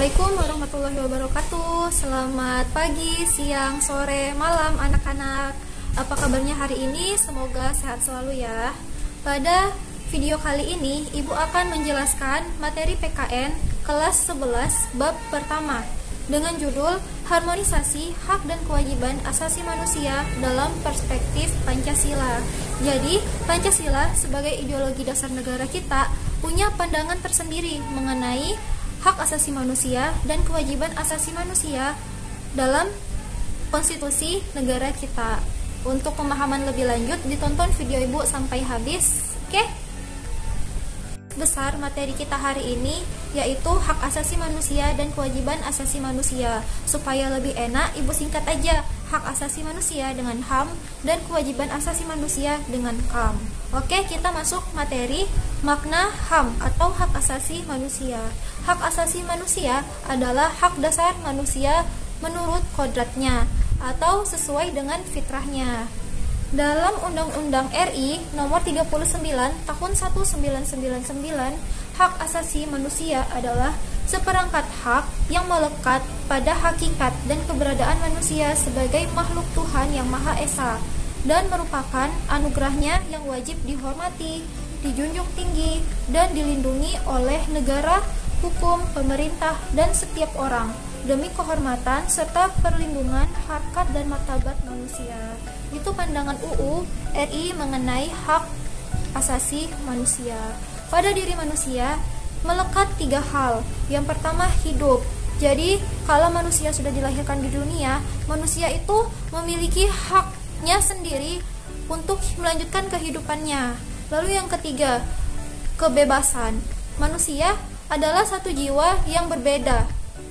Assalamualaikum warahmatullahi wabarakatuh. Selamat pagi, siang, sore, malam anak-anak. Apa kabarnya hari ini? Semoga sehat selalu ya. Pada video kali ini, Ibu akan menjelaskan materi PKN kelas 11 bab pertama dengan judul Harmonisasi Hak dan Kewajiban Asasi Manusia dalam Perspektif Pancasila. Jadi, Pancasila sebagai ideologi dasar negara kita punya pandangan tersendiri mengenai hak asasi manusia dan kewajiban asasi manusia dalam konstitusi negara kita. Untuk pemahaman lebih lanjut, ditonton video Ibu sampai habis. Oke? Besar materi kita hari ini yaitu hak asasi manusia dan kewajiban asasi manusia. Supaya lebih enak, Ibu singkat aja hak asasi manusia dengan HAM dan kewajiban asasi manusia dengan KAM. Oke, kita masuk materi makna HAM atau hak asasi manusia. Hak asasi manusia adalah hak dasar manusia menurut kodratnya atau sesuai dengan fitrahnya. Dalam Undang-Undang RI Nomor 39 Tahun 1999, hak asasi manusia adalah seperangkat hak yang melekat pada hakikat dan keberadaan manusia sebagai makhluk Tuhan yang Maha Esa dan merupakan anugerahnya yang wajib dihormati, dijunjung tinggi, dan dilindungi oleh negara, hukum, pemerintah, dan setiap orang demi kehormatan serta perlindungan harkat dan martabat manusia. Itu pandangan UU RI mengenai hak asasi manusia. Pada diri manusia melekat 3 hal. Yang pertama, hidup. Jadi, kalau manusia sudah dilahirkan di dunia, manusia itu memiliki haknya sendiri untuk melanjutkan kehidupannya. Lalu yang ketiga, kebebasan. Manusia adalah satu jiwa yang berbeda,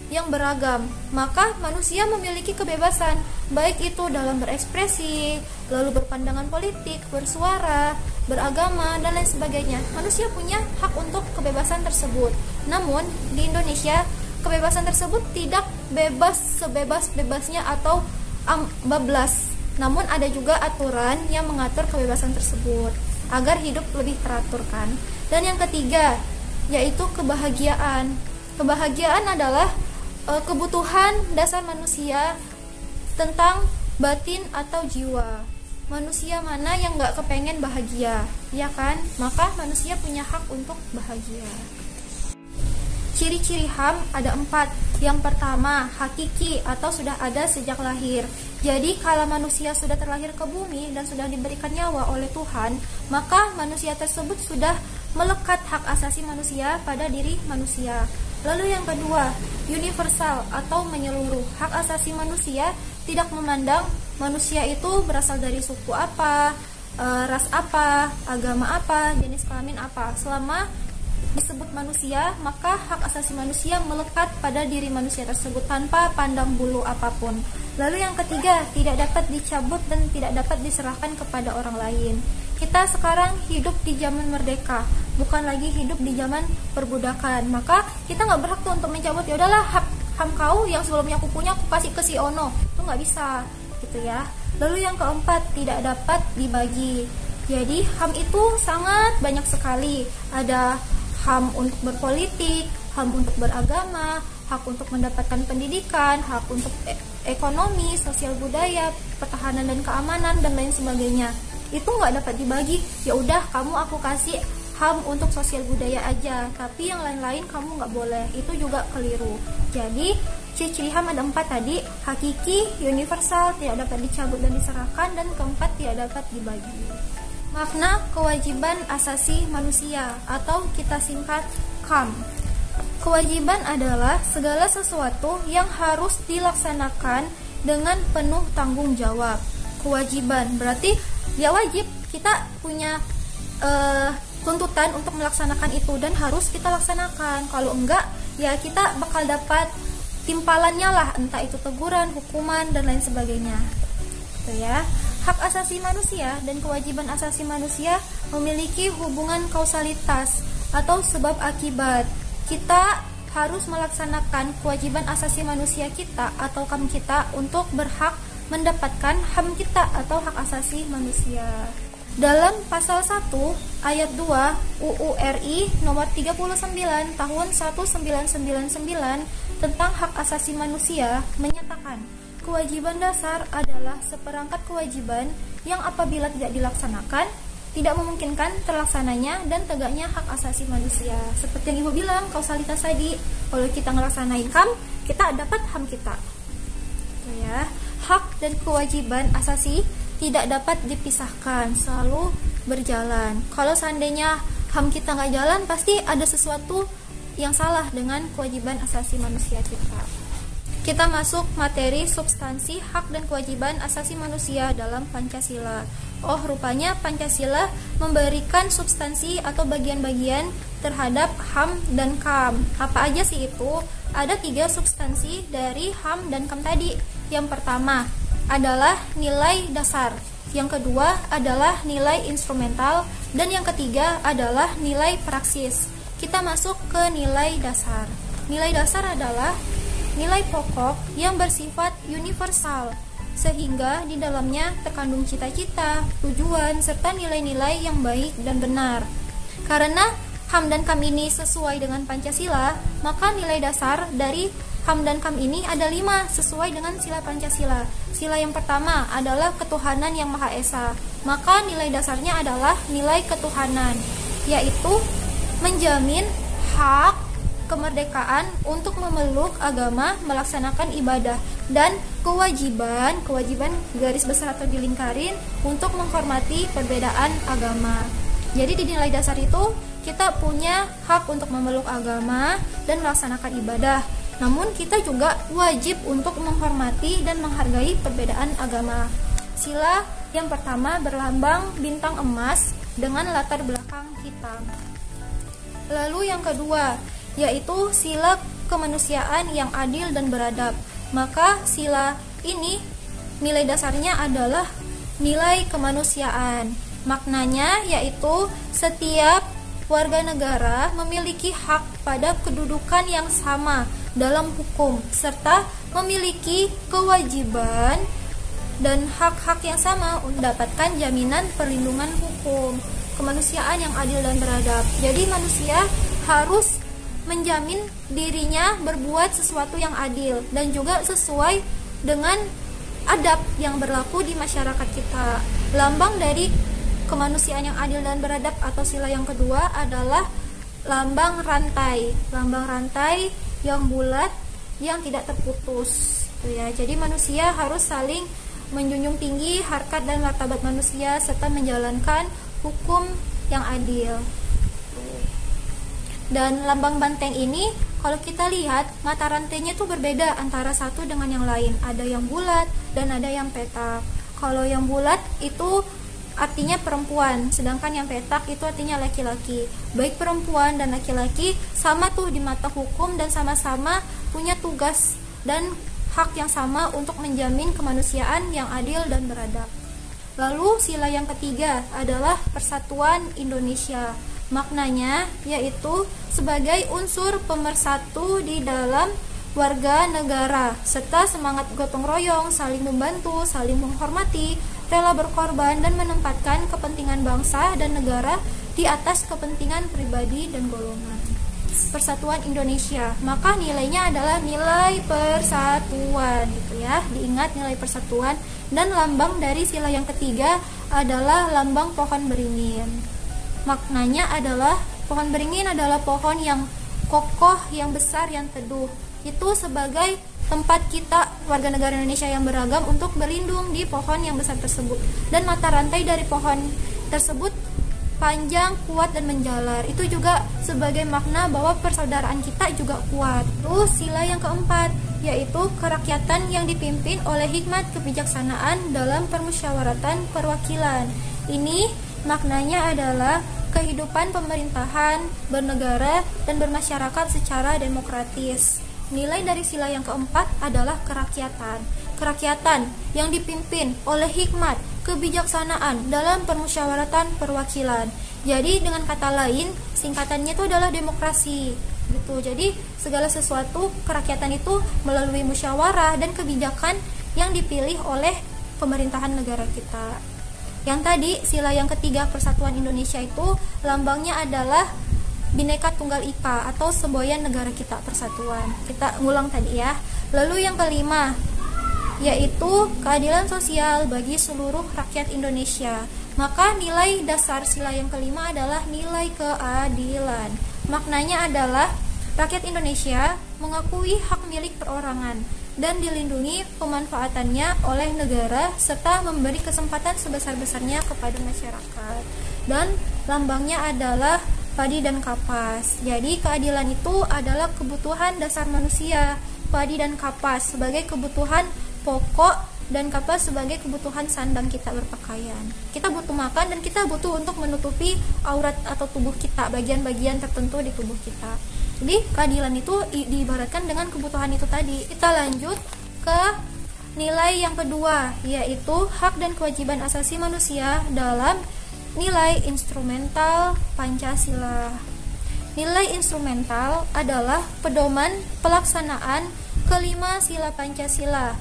yang beragam. Maka manusia memiliki kebebasan, baik itu dalam berekspresi, lalu berpandangan politik, bersuara, beragama, dan lain sebagainya. Manusia punya hak untuk kebebasan tersebut. Namun di Indonesia, kebebasan tersebut tidak bebas sebebas-bebasnya atau bablas. Namun ada juga aturan yang mengatur kebebasan tersebut agar hidup lebih teratur kan. Dan yang ketiga, yaitu kebahagiaan. Kebahagiaan adalah kebutuhan dasar manusia tentang batin atau jiwa. Manusia mana yang gak kepengen bahagia, ya kan? Maka manusia punya hak untuk bahagia. Ciri-ciri HAM ada 4. Yang pertama, hakiki atau sudah ada sejak lahir. Jadi kalau manusia sudah terlahir ke bumi dan sudah diberikan nyawa oleh Tuhan, maka manusia tersebut sudah melekat hak asasi manusia pada diri manusia. Lalu yang kedua, universal atau menyeluruh. Hak asasi manusia tidak memandang manusia itu berasal dari suku apa, ras apa, agama apa, jenis kelamin apa. Selama disebut manusia, maka hak asasi manusia melekat pada diri manusia tersebut tanpa pandang bulu apapun. Lalu yang ketiga, tidak dapat dicabut dan tidak dapat diserahkan kepada orang lain. Kita sekarang hidup di zaman merdeka, bukan lagi hidup di zaman perbudakan. Maka kita nggak berhak tuh untuk mencabut. Ya udahlah, hak HAM kau yang sebelumnya aku punya aku kasih ke si Ono. Itu nggak bisa, gitu ya. Lalu yang keempat, tidak dapat dibagi. Jadi HAM itu sangat banyak sekali. Ada HAM untuk berpolitik, HAM untuk beragama, hak untuk mendapatkan pendidikan, hak untuk ekonomi, sosial budaya, pertahanan dan keamanan, dan lain sebagainya. Itu nggak dapat dibagi. Ya udah, kamu aku kasih HAM untuk sosial budaya aja, tapi yang lain-lain kamu nggak boleh. Itu juga keliru. Jadi ciri-ciri HAM ada 4 tadi: hakiki, universal, tidak dapat dicabut dan diserahkan, dan keempat, tidak dapat dibagi. Makna kewajiban asasi manusia atau kita singkat KAM. Kewajiban adalah segala sesuatu yang harus dilaksanakan dengan penuh tanggung jawab. Kewajiban berarti ya wajib, kita punya tuntutan untuk melaksanakan itu dan harus kita laksanakan. Kalau enggak, ya kita bakal dapat timpalannya lah, entah itu teguran, hukuman, dan lain sebagainya. Gitu ya. Hak asasi manusia dan kewajiban asasi manusia memiliki hubungan kausalitas atau sebab akibat. Kita harus melaksanakan kewajiban asasi manusia kita atau HAM kita untuk berhak mendapatkan HAM kita atau hak asasi manusia. Dalam pasal 1 ayat 2 UU RI nomor 39 tahun 1999 tentang hak asasi manusia menyatakan, kewajiban dasar adalah seperangkat kewajiban yang apabila tidak dilaksanakan tidak memungkinkan terlaksananya dan tegaknya hak asasi manusia. Seperti yang Ibu bilang, kausalitas tadi, kalau kita ngelaksanain HAM, kita dapat HAM kita. Ya, hak dan kewajiban asasi tidak dapat dipisahkan, selalu berjalan. Kalau seandainya HAM kita nggak jalan, pasti ada sesuatu yang salah dengan kewajiban asasi manusia kita. Kita masuk materi substansi hak dan kewajiban asasi manusia dalam Pancasila. Oh, rupanya Pancasila memberikan substansi atau bagian-bagian terhadap HAM dan KAM. Apa aja sih itu? Ada 3 substansi dari HAM dan KAM tadi. Yang pertama adalah nilai dasar, yang kedua adalah nilai instrumental, dan yang ketiga adalah nilai praksis. Kita masuk ke nilai dasar. Nilai dasar adalah nilai pokok yang bersifat universal, sehingga di dalamnya terkandung cita-cita, tujuan, serta nilai-nilai yang baik dan benar. Karena HAM dan KAM ini sesuai dengan Pancasila, maka nilai dasar dari HAM dan KAM ini ada 5 sesuai dengan sila Pancasila. Sila yang pertama adalah ketuhanan yang Maha Esa. Maka nilai dasarnya adalah nilai ketuhanan, yaitu menjamin hak kemerdekaan untuk memeluk agama, melaksanakan ibadah, dan kewajiban garis besar atau dilingkarin untuk menghormati perbedaan agama. Jadi di nilai dasar itu kita punya hak untuk memeluk agama dan melaksanakan ibadah. Namun kita juga wajib untuk menghormati dan menghargai perbedaan agama. Sila yang pertama berlambang bintang emas dengan latar belakang hitam. Lalu yang kedua yaitu sila kemanusiaan yang adil dan beradab. Maka sila ini nilai dasarnya adalah nilai kemanusiaan. Maknanya yaitu setiap warga negara memiliki hak pada kedudukan yang sama dalam hukum, serta memiliki kewajiban dan hak-hak yang sama untuk mendapatkan jaminan perlindungan hukum. Kemanusiaan yang adil dan beradab. Jadi manusia harus menjamin dirinya berbuat sesuatu yang adil dan juga sesuai dengan adab yang berlaku di masyarakat kita. Lambang dari kemanusiaan yang adil dan beradab atau sila yang kedua adalah lambang rantai. Lambang rantai yang bulat yang tidak terputus. Ya, jadi manusia harus saling menjunjung tinggi harkat dan martabat manusia serta menjalankan hukum yang adil. Dan lambang banteng ini kalau kita lihat mata rantainya itu berbeda antara satu dengan yang lain. Ada yang bulat dan ada yang petak. Kalau yang bulat itu artinya perempuan, sedangkan yang petak itu artinya laki-laki. Baik perempuan dan laki-laki sama tuh di mata hukum dan sama-sama punya tugas dan hak yang sama untuk menjamin kemanusiaan yang adil dan beradab. Lalu sila yang ketiga adalah Persatuan Indonesia. Maknanya yaitu sebagai unsur pemersatu di dalam warga negara serta semangat gotong royong, saling membantu, saling menghormati, rela berkorban dan menempatkan kepentingan bangsa dan negara di atas kepentingan pribadi dan golongan. Persatuan Indonesia, maka nilainya adalah nilai persatuan gitu ya. Diingat nilai persatuan. Dan lambang dari sila yang ketiga adalah lambang pohon beringin. Maknanya adalah pohon beringin adalah pohon yang kokoh, yang besar, yang teduh. Itu sebagai tempat kita warga negara Indonesia yang beragam untuk berlindung di pohon yang besar tersebut. Dan mata rantai dari pohon tersebut panjang, kuat, dan menjalar. Itu juga sebagai makna bahwa persaudaraan kita juga kuat. Terus sila yang keempat yaitu kerakyatan yang dipimpin oleh hikmat kebijaksanaan dalam permusyawaratan perwakilan. Ini maknanya adalah kehidupan pemerintahan, bernegara, dan bermasyarakat secara demokratis. Nilai dari sila yang keempat adalah kerakyatan. Kerakyatan yang dipimpin oleh hikmat, kebijaksanaan dalam permusyawaratan perwakilan. Jadi dengan kata lain, singkatannya itu adalah demokrasi. Gitu. Jadi segala sesuatu kerakyatan itu melalui musyawarah dan kebijakan yang dipilih oleh pemerintahan negara kita. Yang tadi sila yang ketiga Persatuan Indonesia itu lambangnya adalah Bhinneka Tunggal Ika atau semboyan negara kita persatuan. Kita ngulang tadi ya. Lalu yang kelima yaitu keadilan sosial bagi seluruh rakyat Indonesia. Maka nilai dasar sila yang kelima adalah nilai keadilan. Maknanya adalah rakyat Indonesia mengakui hak milik perorangan dan dilindungi pemanfaatannya oleh negara serta memberi kesempatan sebesar-besarnya kepada masyarakat. Dan lambangnya adalah padi dan kapas. Jadi keadilan itu adalah kebutuhan dasar manusia. Padi dan kapas sebagai kebutuhan pokok dan kapas sebagai kebutuhan sandang kita berpakaian. Kita butuh makan dan kita butuh untuk menutupi aurat atau tubuh kita, bagian-bagian tertentu di tubuh kita. Jadi keadilan itu diibaratkan dengan kebutuhan itu tadi. Kita lanjut ke nilai yang kedua, yaitu hak dan kewajiban asasi manusia dalam nilai instrumental Pancasila. Nilai instrumental adalah pedoman pelaksanaan kelima sila Pancasila.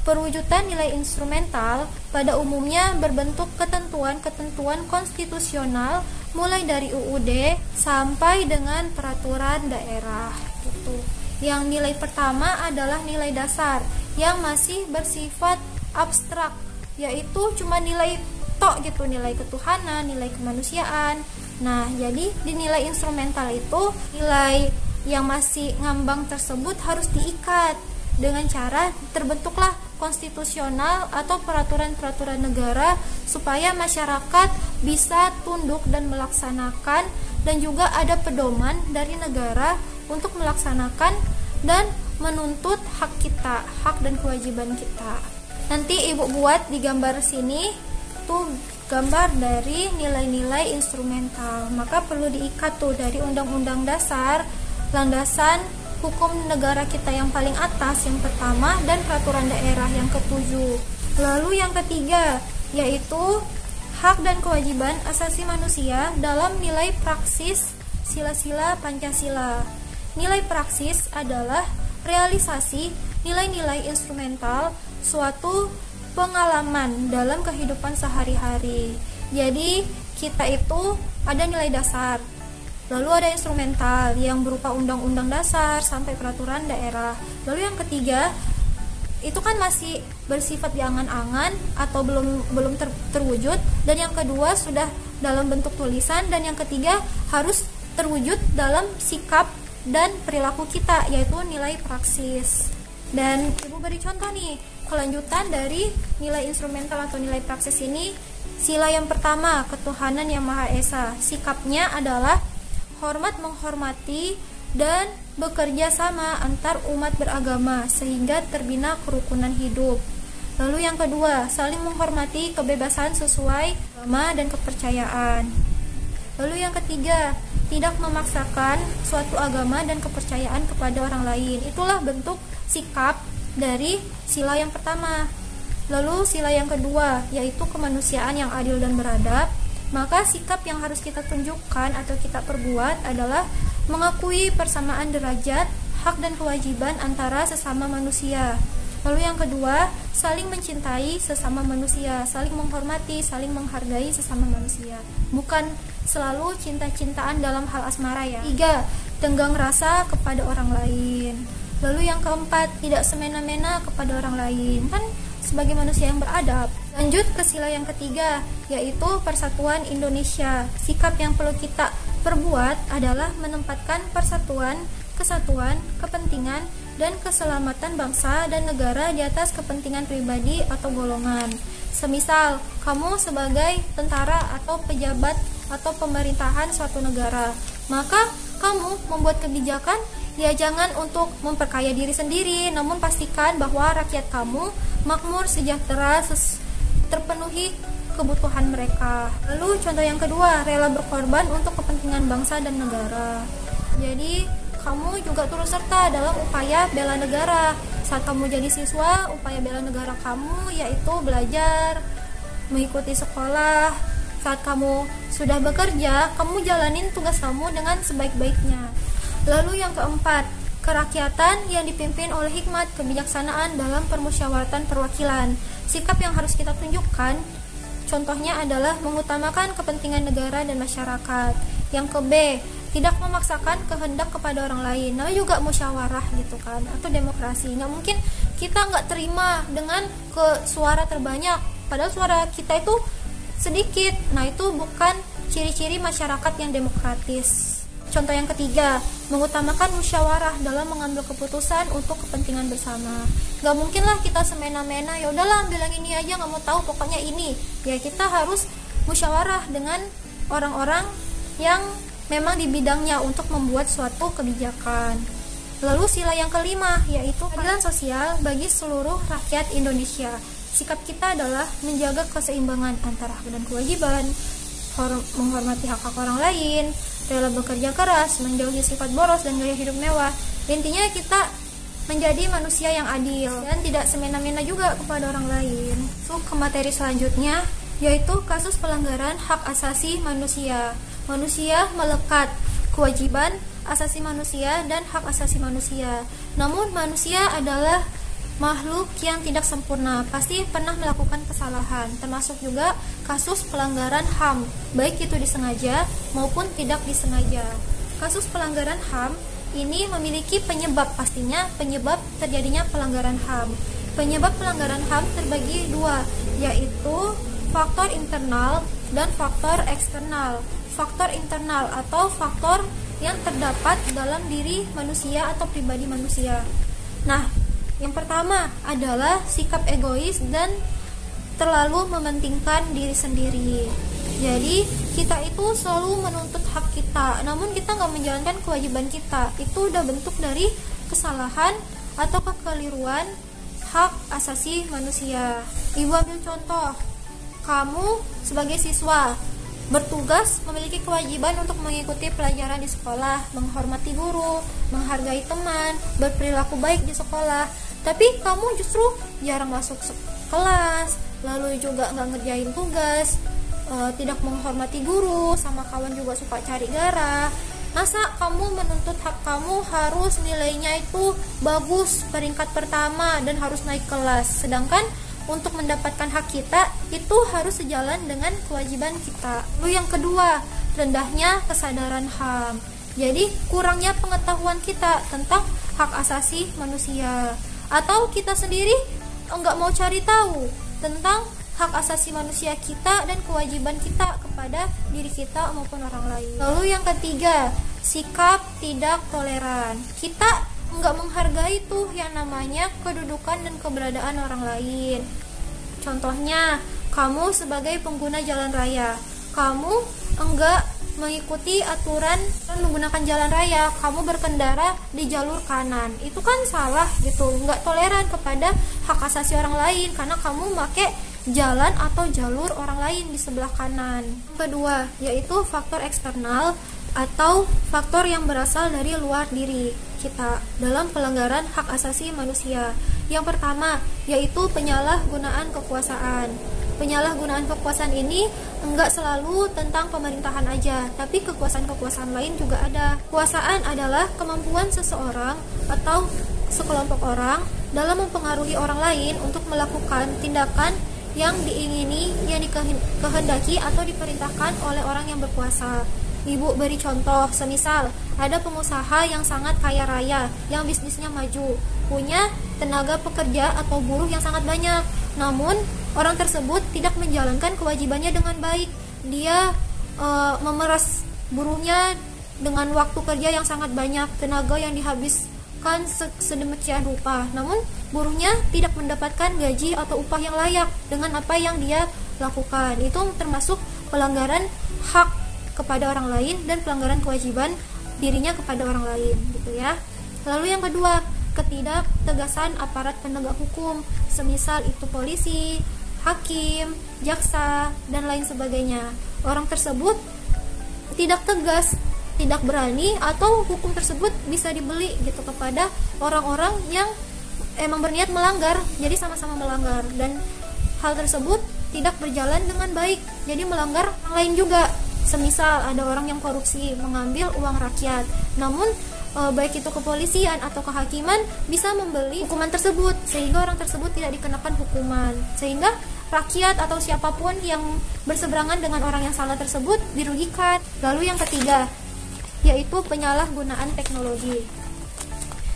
Perwujudan nilai instrumental pada umumnya berbentuk ketentuan-ketentuan konstitusional mulai dari UUD sampai dengan peraturan daerah gitu. Yang nilai pertama adalah nilai dasar yang masih bersifat abstrak, yaitu cuma nilai tok gitu, nilai ketuhanan, nilai kemanusiaan. Nah, jadi di nilai instrumental itu nilai yang masih ngambang tersebut harus diikat dengan cara terbentuklah konstitusional atau peraturan-peraturan negara supaya masyarakat bisa tunduk dan melaksanakan, dan juga ada pedoman dari negara untuk melaksanakan dan menuntut hak kita, hak dan kewajiban kita. Nanti ibu buat di gambar sini tuh gambar dari nilai-nilai instrumental. Maka perlu diikat tuh dari Undang-Undang Dasar, landasan hukum negara kita yang paling atas yang pertama, dan peraturan daerah yang ketujuh. Lalu yang ketiga yaitu hak dan kewajiban asasi manusia dalam nilai praksis sila-sila Pancasila. Nilai praksis adalah realisasi nilai-nilai instrumental suatu pengalaman dalam kehidupan sehari-hari. Jadi kita itu ada nilai dasar, lalu ada instrumental yang berupa undang-undang dasar sampai peraturan daerah. Lalu yang ketiga itu kan masih bersifat di angan-angan atau belum terwujud, dan yang kedua sudah dalam bentuk tulisan, dan yang ketiga harus terwujud dalam sikap dan perilaku kita, yaitu nilai praksis. Dan ibu beri contoh nih kelanjutan dari nilai instrumental atau nilai praksis ini. Sila yang pertama, ketuhanan yang Maha Esa. Sikapnya adalah hormat menghormati dan bekerja sama antar umat beragama sehingga terbina kerukunan hidup. Lalu yang kedua, saling menghormati kebebasan sesuai agama dan kepercayaan. Lalu yang ketiga, tidak memaksakan suatu agama dan kepercayaan kepada orang lain. Itulah bentuk sikap dari sila yang pertama. Lalu sila yang kedua yaitu kemanusiaan yang adil dan beradab. Maka sikap yang harus kita tunjukkan atau kita perbuat adalah mengakui persamaan derajat, hak dan kewajiban antara sesama manusia. Lalu yang kedua, saling mencintai sesama manusia, saling menghormati, saling menghargai sesama manusia. Bukan selalu cinta-cintaan dalam hal asmara ya. 3. Tenggang rasa kepada orang lain. Lalu yang keempat, tidak semena-mena kepada orang lain. Kan sebagai manusia yang beradab. Lanjut ke sila yang ketiga, yaitu persatuan Indonesia. Sikap yang perlu kita perbuat adalah menempatkan persatuan, kesatuan, kepentingan, dan keselamatan bangsa dan negara di atas kepentingan pribadi atau golongan. Semisal, kamu sebagai tentara atau pejabat atau pemerintahan suatu negara, maka kamu membuat kebijakan ya jangan untuk memperkaya diri sendiri, namun pastikan bahwa rakyat kamu makmur, sejahtera, terpenuhi kebutuhan mereka. Lalu contoh yang kedua, rela berkorban untuk kepentingan bangsa dan negara. Jadi kamu juga turut serta dalam upaya bela negara. Saat kamu jadi siswa, upaya bela negara kamu yaitu belajar, mengikuti sekolah. Saat kamu sudah bekerja, kamu jalanin tugas kamu dengan sebaik-baiknya. Lalu yang keempat, kerakyatan yang dipimpin oleh hikmat kebijaksanaan dalam permusyawaratan perwakilan. Sikap yang harus kita tunjukkan Contohnya adalah mengutamakan kepentingan negara dan masyarakat. Yang ke B, tidak memaksakan kehendak kepada orang lain. Namanya juga musyawarah gitu kan, atau demokrasi. Nggak mungkin kita nggak terima dengan suara terbanyak, padahal suara kita itu sedikit. Nah, itu bukan ciri-ciri masyarakat yang demokratis. Contoh yang ketiga, mengutamakan musyawarah dalam mengambil keputusan untuk kepentingan bersama. Gak mungkin lah kita semena-mena, ya udahlah ambil yang ini aja, nggak mau tahu pokoknya ini. Ya kita harus musyawarah dengan orang-orang yang memang di bidangnya untuk membuat suatu kebijakan. Lalu sila yang kelima, yaitu keadilan sosial bagi seluruh rakyat Indonesia. Sikap kita adalah menjaga keseimbangan antara hak dan kewajiban, menghormati hak-hak orang lain, rela bekerja keras, menjauhi sifat boros dan gaya hidup mewah. Intinya kita menjadi manusia yang adil dan tidak semena-mena juga kepada orang lain. Ke materi selanjutnya, yaitu kasus pelanggaran hak asasi manusia. Manusia melekat kewajiban asasi manusia dan hak asasi manusia. Namun manusia adalah makhluk yang tidak sempurna, pasti pernah melakukan kesalahan, termasuk juga kasus pelanggaran HAM, baik itu disengaja maupun tidak disengaja. Kasus pelanggaran HAM ini memiliki penyebab, pastinya penyebab terjadinya pelanggaran HAM. Penyebab pelanggaran HAM terbagi dua, yaitu faktor internal dan faktor eksternal. Faktor internal atau faktor yang terdapat dalam diri manusia atau pribadi manusia. Nah, yang pertama adalah sikap egois dan terlalu mementingkan diri sendiri. Jadi kita itu selalu menuntut hak kita, namun kita nggak menjalankan kewajiban kita. Itu udah bentuk dari kesalahan atau kekeliruan hak asasi manusia. Ibu ambil contoh, kamu sebagai siswa bertugas memiliki kewajiban untuk mengikuti pelajaran di sekolah, menghormati guru, menghargai teman, berperilaku baik di sekolah. Tapi kamu justru jarang masuk kelas, lalu juga nggak ngerjain tugas, tidak menghormati guru, sama kawan juga suka cari gara. Masa kamu menuntut hak kamu harus nilainya itu bagus, peringkat pertama, dan harus naik kelas, sedangkan untuk mendapatkan hak kita itu harus sejalan dengan kewajiban kita. Lalu yang kedua, rendahnya kesadaran HAM. Jadi kurangnya pengetahuan kita tentang hak asasi manusia, atau kita sendiri enggak mau cari tahu tentang hak asasi manusia kita dan kewajiban kita kepada diri kita maupun orang lain. Lalu yang ketiga, sikap tidak toleran. Kita nggak menghargai tuh yang namanya kedudukan dan keberadaan orang lain. Contohnya, kamu sebagai pengguna jalan raya, kamu enggak mengikuti aturan dan menggunakan jalan raya, kamu berkendara di jalur kanan. Itu kan salah gitu, nggak toleran kepada hak asasi orang lain karena kamu pakai jalan atau jalur orang lain di sebelah kanan. Kedua, yaitu faktor eksternal atau faktor yang berasal dari luar diri kita dalam pelanggaran hak asasi manusia. Yang pertama, yaitu penyalahgunaan kekuasaan. Penyalahgunaan kekuasaan ini enggak selalu tentang pemerintahan aja, tapi kekuasaan-kekuasaan lain juga ada. Kekuasaan adalah kemampuan seseorang atau sekelompok orang dalam mempengaruhi orang lain untuk melakukan tindakan yang diingini, yang dikehendaki atau diperintahkan oleh orang yang berkuasa. Ibu beri contoh, semisal ada pengusaha yang sangat kaya raya, yang bisnisnya maju, punya tenaga pekerja atau buruh yang sangat banyak. Namun orang tersebut tidak menjalankan kewajibannya dengan baik. Dia memeras buruhnya dengan waktu kerja yang sangat banyak, tenaga yang dihabiskan sedemikian rupa. Namun buruhnya tidak mendapatkan gaji atau upah yang layak dengan apa yang dia lakukan. Itu termasuk pelanggaran hak kepada orang lain dan pelanggaran kewajiban dirinya kepada orang lain gitu ya. Lalu yang kedua, ketidaktegasan aparat penegak hukum, semisal itu polisi, hakim, jaksa, dan lain sebagainya. Orang tersebut tidak tegas, tidak berani, atau hukum tersebut bisa dibeli gitu kepada orang-orang yang emang berniat melanggar, jadi sama-sama melanggar, dan hal tersebut tidak berjalan dengan baik, jadi melanggar orang lain juga. Semisal ada orang yang korupsi, mengambil uang rakyat, namun baik itu kepolisian atau kehakiman bisa membeli hukuman tersebut, sehingga orang tersebut tidak dikenakan hukuman, sehingga rakyat atau siapapun yang berseberangan dengan orang yang salah tersebut dirugikan. Lalu yang ketiga, yaitu penyalahgunaan teknologi.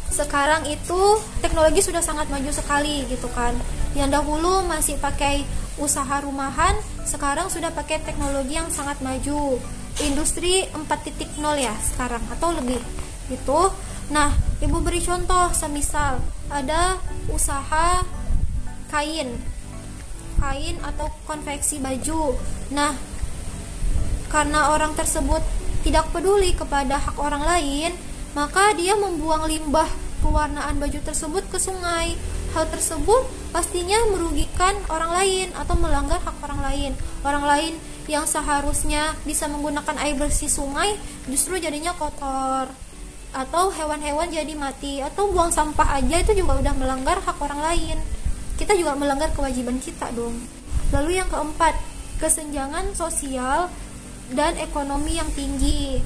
Sekarang itu teknologi sudah sangat maju sekali gitu kan. Yang dahulu masih pakai usaha rumahan, sekarang sudah pakai teknologi yang sangat maju. Industri 4.0 ya sekarang atau lebih gitu. Nah, Ibu beri contoh, semisal ada usaha kain atau konveksi baju. Nah, karena orang tersebut tidak peduli kepada hak orang lain, maka dia membuang limbah pewarnaan baju tersebut ke sungai. Hal tersebut pastinya merugikan orang lain atau melanggar hak orang lain. Orang lain yang seharusnya bisa menggunakan air bersih sungai justru jadinya kotor, atau hewan-hewan jadi mati, atau buang sampah aja itu juga udah melanggar hak orang lain. Kita juga melanggar kewajiban kita dong. Lalu yang keempat, kesenjangan sosial dan ekonomi yang tinggi.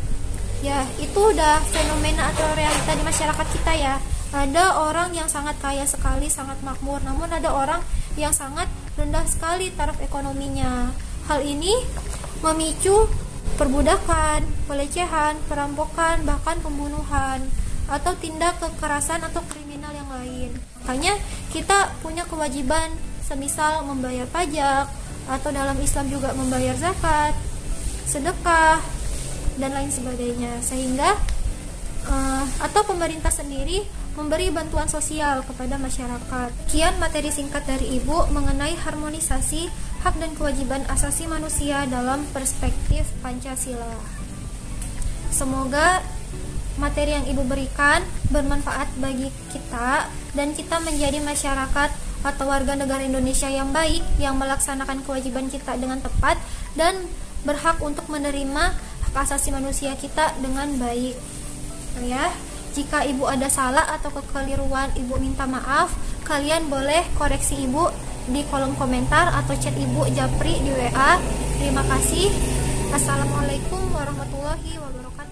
Ya, itu udah fenomena atau realita di masyarakat kita ya. Ada orang yang sangat kaya sekali, sangat makmur, namun ada orang yang sangat rendah sekali taraf ekonominya. Hal ini memicu perbudakan, pelecehan, perampokan, bahkan pembunuhan, atau tindak kekerasan atau kriminal yang lain. Makanya kita punya kewajiban semisal membayar pajak, atau dalam Islam juga membayar zakat, sedekah, dan lain sebagainya. Sehingga atau pemerintah sendiri memberi bantuan sosial kepada masyarakat. Sekian materi singkat dari Ibu mengenai harmonisasi hak dan kewajiban asasi manusia dalam perspektif Pancasila. Semoga materi yang Ibu berikan bermanfaat bagi kita dan kita menjadi masyarakat atau warga negara Indonesia yang baik, yang melaksanakan kewajiban kita dengan tepat dan berhak untuk menerima hak asasi manusia kita dengan baik. Ya, jika Ibu ada salah atau kekeliruan, Ibu minta maaf. Kalian boleh koreksi Ibu di kolom komentar atau chat Ibu Japri di WA. Terima kasih. Assalamualaikum warahmatullahi wabarakatuh.